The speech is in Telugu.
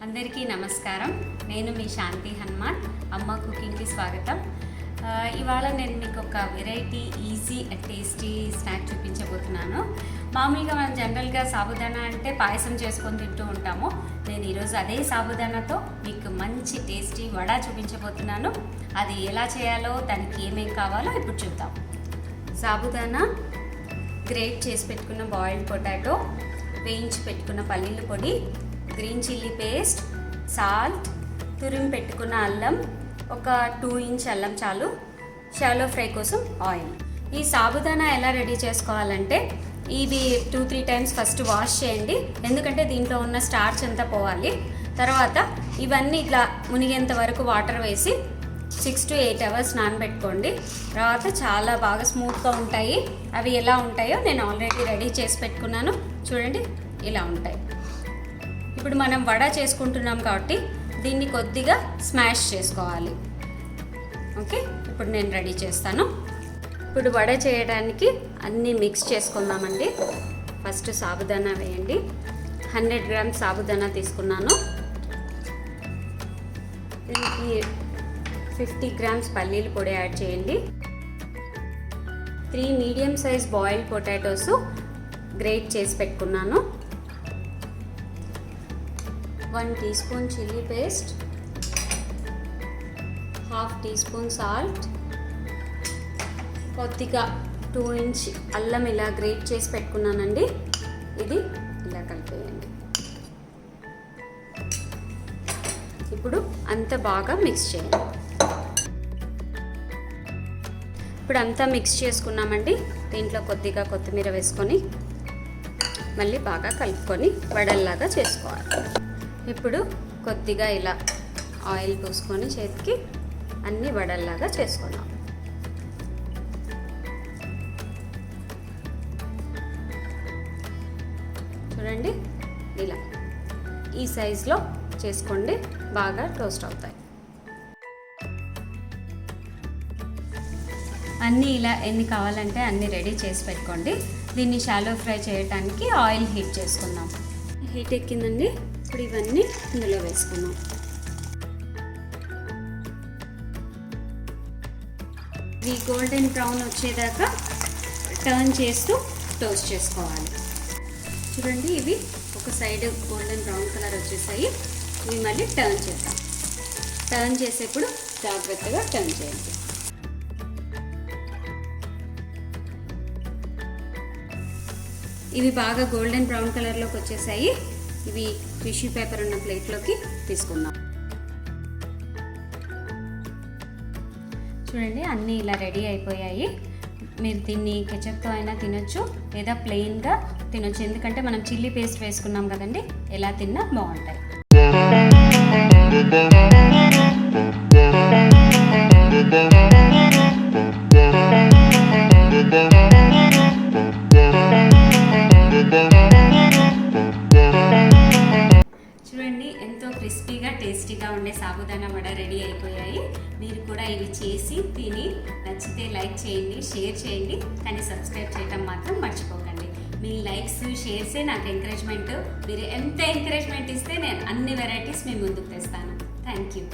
అందరికీ నమస్కారం. నేను మీ శాంతి హనుమాన్. అమ్మ కుకింగ్కి స్వాగతం. ఇవాళ నేను మీకు ఒక variety easy and tasty snack చూపించబోతున్నాను. మామూలుగా మనం జనరల్గా సాబుదానా అంటే పాయసం చేసుకొని తింటూ ఉంటాము. నేను ఈరోజు అదే సాబుదానాతో మీకు మంచి టేస్టీ వడ చూపించబోతున్నాను. అది ఎలా చేయాలో, దానికి ఏమేం కావాలో ఇప్పుడు చూద్దాం. సాబుదానా, గ్రేట్ చేసి పెట్టుకున్న బాయిల్డ్ పొటాటో, వేయించి పెట్టుకున్న పల్లీల పొడి, గ్రీన్ చిల్లీ పేస్ట్, సాల్ట్, తురిమి పెట్టుకున్న అల్లం, ఒక 2 ఇంచ్ అల్లం చాలు, షాలో ఫ్రై కోసం ఆయిల్. ఈ సాబుదానా ఎలా రెడీ చేసుకోవాలంటే ఇవి 2-3 టైమ్స్ ఫస్ట్ వాష్ చేయండి, ఎందుకంటే దీంట్లో ఉన్న స్టార్చ్ అంతా పోవాలి. తర్వాత ఇవన్నీ ఇట్లా మునిగేంత వరకు వాటర్ వేసి 6 to 8 అవర్స్ నానబెట్టుకోండి. తర్వాత చాలా బాగా స్మూత్గా ఉంటాయి. అవి ఎలా ఉంటాయో నేను ఆల్రెడీ రెడీ చేసి పెట్టుకున్నాను. చూడండి, ఇలా ఉంటాయి. ఇప్పుడు మనం వడ చేసుకుంటున్నాం కాబట్టి దీన్ని కొద్దిగా స్మాష్ చేసుకోవాలి. ఓకే, ఇప్పుడు నేను రెడీ చేస్తాను. ఇప్పుడు వడ చేయడానికి అన్నీ మిక్స్ చేసుకుందామండి. ఫస్ట్ సాబుదానా వేయండి. 100 గ్రామ్స్ సాబుదానా తీసుకున్నాను. దీనికి 50 గ్రామ్స్ పల్లీల పొడి యాడ్ చేయండి. 3 medium size boiled potatoes grate చేసి పెట్టుకున్నాను. 1 teaspoon chilli paste, 1/2 teaspoon salt, కొద్దిగా 2 ఇంచ్ అల్లం ఇలా గ్రేట్ చేసి పెట్టుకున్నానండి. ఇది ఇలా కలిపేయండి. ఇప్పుడు అంత బాగా మిక్స్ చేయండి. ఇప్పుడు అంతా మిక్స్ చేసుకున్నామండి. దీంట్లో కొద్దిగా కొత్తిమీర వేసుకొని మళ్ళీ బాగా కలుపుకొని వడల్లాగా చేసుకోవాలి. ఇప్పుడు కొద్దిగా ఇలా ఆయిల్ పోసుకొని చేతికి అన్ని వడల్లాగా చేసుకున్నాం. చూడండి, ఇలా ఈ సైజులో చేసుకోండి, బాగా టోస్ట్ అవుతాయి. అన్నీ ఇలా ఎన్ని కావాలంటే అన్నీ రెడీ చేసి పెట్టుకోండి. దీన్ని షాలో ఫ్రై చేయడానికి ఆయిల్ హీట్ చేసుకుందాం. హీట్ ఎక్కిందండి. ఇప్పుడు ఇవన్నీ ఇందులో వేసుకున్నాం. ఇవి గోల్డెన్ బ్రౌన్ వచ్చేదాకా టర్న్ చేస్తూ టోస్ట్ చేసుకోవాలి. చూడండి, ఇవి ఒక సైడ్ గోల్డెన్ బ్రౌన్ కలర్ వచ్చేసాయి. ఇవి మళ్ళీ టర్న్ చేద్దాం. టర్న్ చేసేప్పుడు జాగ్రత్తగా టర్న్ చేయండి. ఇవి బాగా గోల్డెన్ బ్రౌన్ కలర్లోకి వచ్చేసాయి. ఇవి టిష్యూ పేపర్ ఉన్న ప్లేట్లోకి తీసుకుందాం. చూడండి, అన్నీ ఇలా రెడీ అయిపోయాయి. మీరు దీన్ని కెచప్తో అయినా తినొచ్చు, లేదా ప్లెయిన్గా తినొచ్చు, ఎందుకంటే మనం చిల్లీ పేస్ట్ వేసుకున్నాం కదండి. ఎలా తిన్నా బాగుంటాయి. చూడండి, ఎంతో క్రిస్పీగా టేస్టీగా ఉండే సాబుదానా వడ రెడీ అయిపోయాయి. మీరు కూడా ఇవి చేసి తిని నచ్చితే లైక్ చేయండి, షేర్ చేయండి, కానీ సబ్స్క్రైబ్ చేయడం మాత్రం మర్చిపోకండి. మీ లైక్స్, షేర్సే నాకు ఎంకరేజ్మెంట్. మీరు ఎంత ఎంకరేజ్మెంట్ ఇస్తే నేను అన్ని వెరైటీస్ మీ ముందుకు తెస్తాను. Thank you.